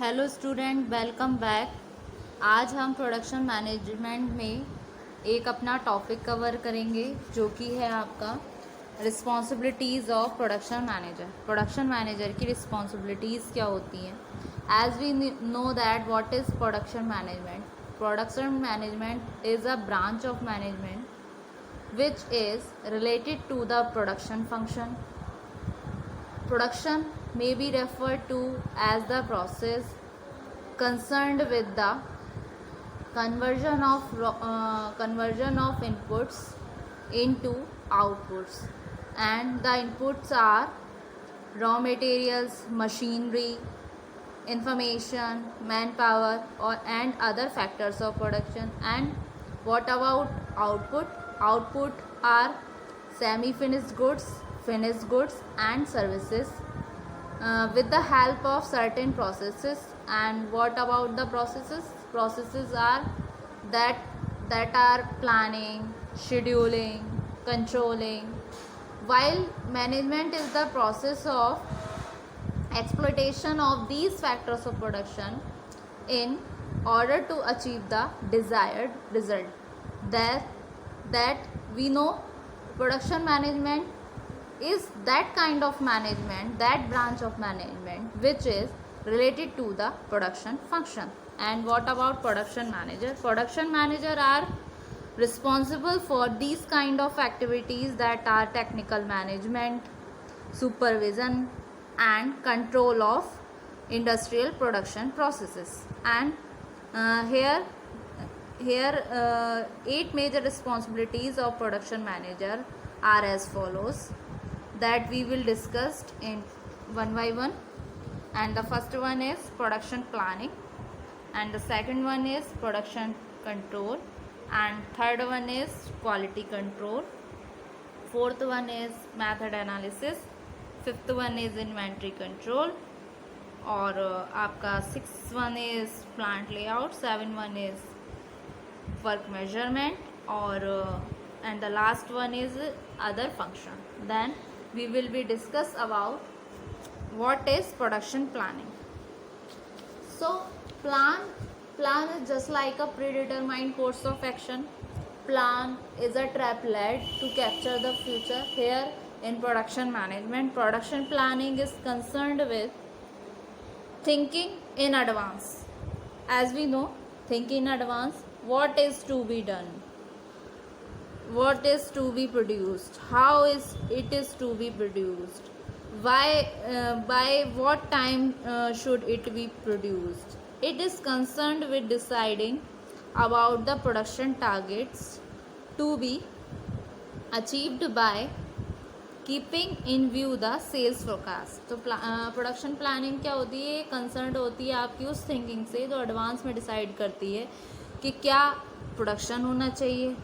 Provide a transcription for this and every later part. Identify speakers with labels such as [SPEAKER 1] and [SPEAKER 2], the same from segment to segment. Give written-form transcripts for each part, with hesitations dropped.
[SPEAKER 1] Hello student, welcome back. आज हम production management में एक अपना टॉपिक कवर करेंगे जो कि है आपका responsibilities of production manager. Production manager की रिस्पॉन्सिबिलिटीज़ क्या होती हैं? As we know that what is production management. Production management is a branch of management which is related to the production function. Production may be referred to as the process concerned with the conversion of inputs into outputs, and the inputs are raw materials, machinery, information, manpower, and other factors of production. And what about output? Output are semi-finished goods, finished goods, and services with the help of certain processes. And what about the processes? Processes are that are planning, scheduling, controlling. While management is the process of exploitation of these factors of production in order to achieve the desired result. That we know production management is that kind of management, that branch of management which is related to the production function. And what about production manager? Production manager are responsible for these kind of activities that are technical management, supervision, and control of industrial production processes. And here 8 major responsibilities of production manager are as follows, that we will discuss in one by one. And the first one is production planning, and the second one is production control, and third one is quality control, fourth one is method analysis, fifth one is inventory control, और आपका six one is plant layout, seven one is work measurement, और and the last one is other function. Then we will be discuss about what is production planning. So plan is just like a predetermined course of action. Plan is a trap laid to capture the future. Here in production management, production planning is concerned with thinking in advance. As we know, think in advance, what is to be done, what is to be produced, how is it is to be produced, why by what time should it be produced. It is concerned with deciding about the production targets to be achieved by keeping in view the sales forecast. तो production planning क्या होती है? Concern होती है आपकी उस thinking से जो एडवांस में डिसाइड करती है कि क्या प्रोडक्शन होना चाहिए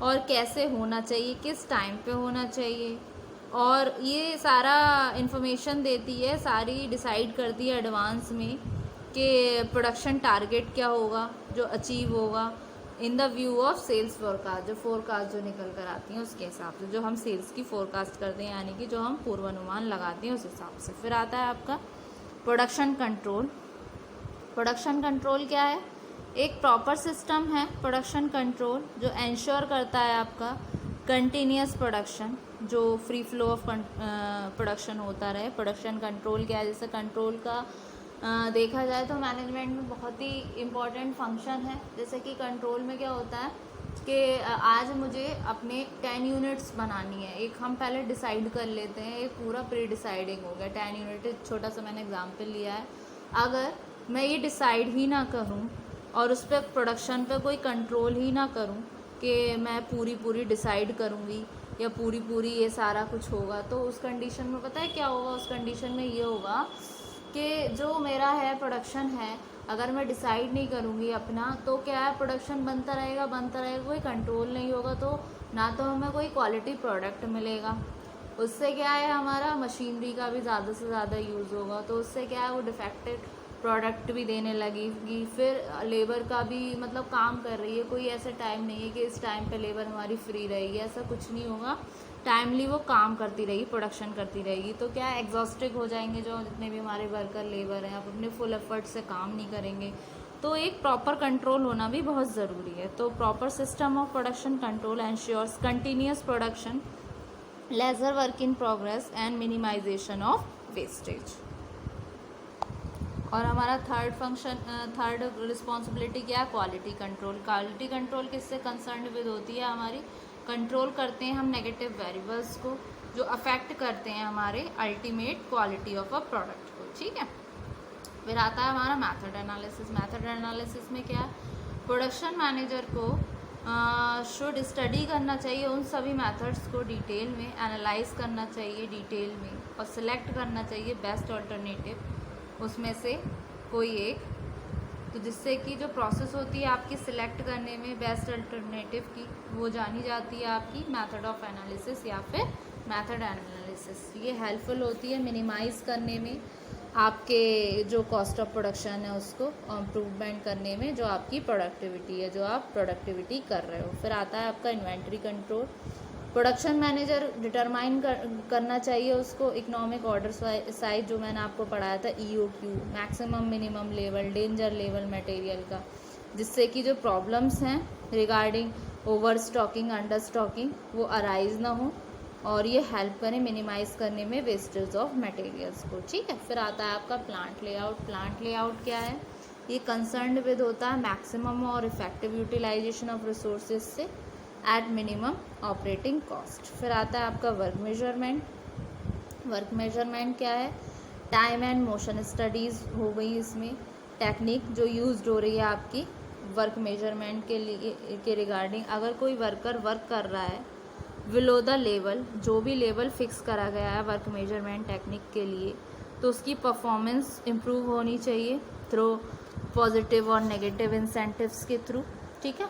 [SPEAKER 1] और कैसे होना चाहिए, किस टाइम पे होना चाहिए, और ये सारा इन्फॉर्मेशन देती है, सारी डिसाइड करती है एडवांस में कि प्रोडक्शन टारगेट क्या होगा जो अचीव होगा in the view of sales forecast. जो फोरकास्ट जो निकल कर आती हैं उसके हिसाब से, जो हम सेल्स की फोरकास्ट करते हैं, यानी कि जो हम पूर्वानुमान लगाते हैं उस हिसाब से. फिर आता है आपका प्रोडक्शन कंट्रोल. प्रोडक्शन कंट्रोल क्या है? एक प्रॉपर सिस्टम है प्रोडक्शन कंट्रोल जो एंश्योर करता है आपका कंटिन्यूस प्रोडक्शन, जो फ्री फ्लो ऑफ प्रोडक्शन होता रहे. प्रोडक्शन कंट्रोल क्या है? जैसे कंट्रोल का देखा जाए तो मैनेजमेंट में बहुत ही इम्पॉर्टेंट फंक्शन है. जैसे कि कंट्रोल में क्या होता है कि आज मुझे अपने 10 यूनिट्स बनानी है. एक हम पहले डिसाइड कर लेते हैं, एक पूरा प्री डिसाइडिंग हो गया. 10 यूनिट छोटा सा मैंने एग्जांपल लिया है. अगर मैं ये डिसाइड ही ना करूं और उस पर प्रोडक्शन पे कोई कंट्रोल ही ना करूं कि मैं पूरी डिसाइड करूंगी या पूरी ये सारा कुछ होगा, तो उस कंडीशन में पता है क्या होगा? उस कंडीशन में ये होगा कि जो मेरा है प्रोडक्शन है, अगर मैं डिसाइड नहीं करूँगी अपना, तो क्या है, प्रोडक्शन बनता रहेगा, कोई कंट्रोल नहीं होगा, तो ना तो हमें कोई क्वालिटी प्रोडक्ट मिलेगा. उससे क्या है, हमारा मशीनरी का भी ज़्यादा से ज़्यादा यूज़ होगा, तो उससे क्या है, वो डिफेक्टेड प्रोडक्ट भी देने लगेगी. फिर लेबर का भी काम कर रही है, कोई ऐसा टाइम नहीं है कि इस टाइम पे लेबर हमारी फ्री रहेगी, ऐसा कुछ नहीं होगा. टाइमली वो काम करती रहेगी, प्रोडक्शन करती रहेगी, तो क्या एग्जॉस्टिक हो जाएंगे जो जितने भी हमारे वर्कर लेबर हैं, आप अपने फुल एफर्ट से काम नहीं करेंगे। तो एक प्रॉपर कंट्रोल होना भी बहुत ज़रूरी है। तो proper system of production control ensures continuous production, lesser work in progress and minimisation of wastage. और हमारा थर्ड रिस्पॉन्सिबिलिटी क्या है? Quality control. क्वालिटी कंट्रोल किससे कंसर्न विद होती है? हमारी कंट्रोल करते हैं हम नेगेटिव वेरिएबल्स को जो अफेक्ट करते हैं हमारे ultimate quality of a product को, ठीक है। फिर आता है हमारा मेथड एनालिसिस। मेथड एनालिसिस में क्या है? प्रोडक्शन मैनेजर को शुड स्टडी करना चाहिए उन सभी मेथड्स को डिटेल में, एनालाइज करना चाहिए डिटेल में, और सिलेक्ट करना चाहिए बेस्ट अल्टरनेटिव उसमें से कोई एक, तो जिससे कि जो प्रोसेस होती है आपकी सिलेक्ट करने में बेस्ट अल्टरनेटिव की, वो जानी जाती है आपकी मेथड ऑफ एनालिसिस या फिर मेथड एनालिसिस। ये हेल्पफुल होती है मिनिमाइज़ करने में, आपके जो कॉस्ट ऑफ प्रोडक्शन है उसको इम्प्रूवमेंट करने में, जो आपकी प्रोडक्टिविटी है, जो आप प्रोडक्टिविटी कर रहे हो। फिर आता है आपका inventory control. Production manager determine करना चाहिए उसको इकोनॉमिक ऑर्डर साइज, जो मैंने आपको पढ़ाया था EOQ, maximum minimum level, danger level material का, जिससे कि जो प्रॉब्लम्स हैं regarding over stocking, under stocking, वो अराइज ना हो, और ये हेल्प करें मिनिमाइज करने में वेस्टेज ऑफ मटेरियल्स को, ठीक है। फिर आता है आपका प्लांट लेआउट। प्लांट लेआउट क्या है? ये कंसर्न विद होता है मैक्सिमम और इफेक्टिव यूटिलाइजेशन ऑफ रिसोर्सेज से एट मिनिमम ऑपरेटिंग कॉस्ट। फिर आता है आपका वर्क मेजरमेंट। वर्क मेजरमेंट क्या है? टाइम एंड मोशन स्टडीज़ हो गई इसमें, टेक्निक जो यूज्ड हो रही है आपकी वर्क मेजरमेंट के लिए के रिगार्डिंग। अगर कोई वर्कर वर्क कर रहा है बिलो द लेवल, जो भी लेवल फिक्स करा गया है वर्क मेजरमेंट टेक्निक के लिए, तो उसकी परफॉर्मेंस इम्प्रूव होनी चाहिए थ्रू पॉजिटिव और नेगेटिव इंसेंटिव्स के थ्रू, ठीक है।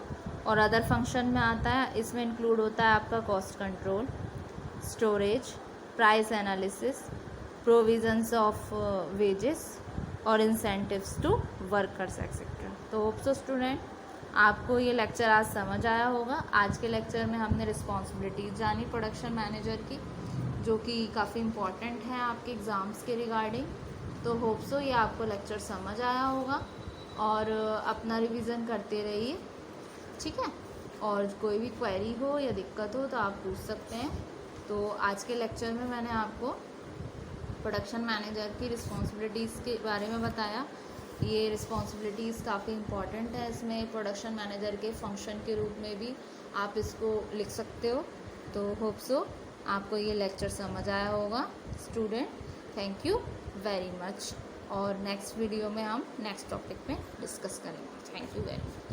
[SPEAKER 1] और अदर फंक्शन में आता है, इसमें इंक्लूड होता है आपका cost control, storage, price analysis, provisions of wages और इंसेंटिव्स टू वर्कर्स एक्सेट्रा। तो होप सो स्टूडेंट आपको ये लेक्चर आज समझ आया होगा। आज के लेक्चर में हमने रिस्पॉन्सिबिलिटीज जानी प्रोडक्शन मैनेजर की, जो कि काफ़ी इम्पॉर्टेंट है आपके एग्ज़ाम्स के रिगार्डिंग। तो होप सो ये आपको लेक्चर समझ आया होगा, और अपना रिवीजन करते रहिए, ठीक है। और कोई भी क्वेरी हो या दिक्कत हो तो आप पूछ सकते हैं। तो आज के लेक्चर में मैंने आपको प्रोडक्शन मैनेजर की रिस्पॉन्सिबिलिटीज़ के बारे में बताया। ये रिस्पॉन्सिबिलिटीज़ काफ़ी इम्पॉर्टेंट है, इसमें प्रोडक्शन मैनेजर के फंक्शन के रूप में भी आप इसको लिख सकते हो। तो होप सो आपको ये लेक्चर समझ आया होगा student. Thank you very much, और नेक्स्ट वीडियो में हम नेक्स्ट टॉपिक में डिस्कस करेंगे। Thank you very much.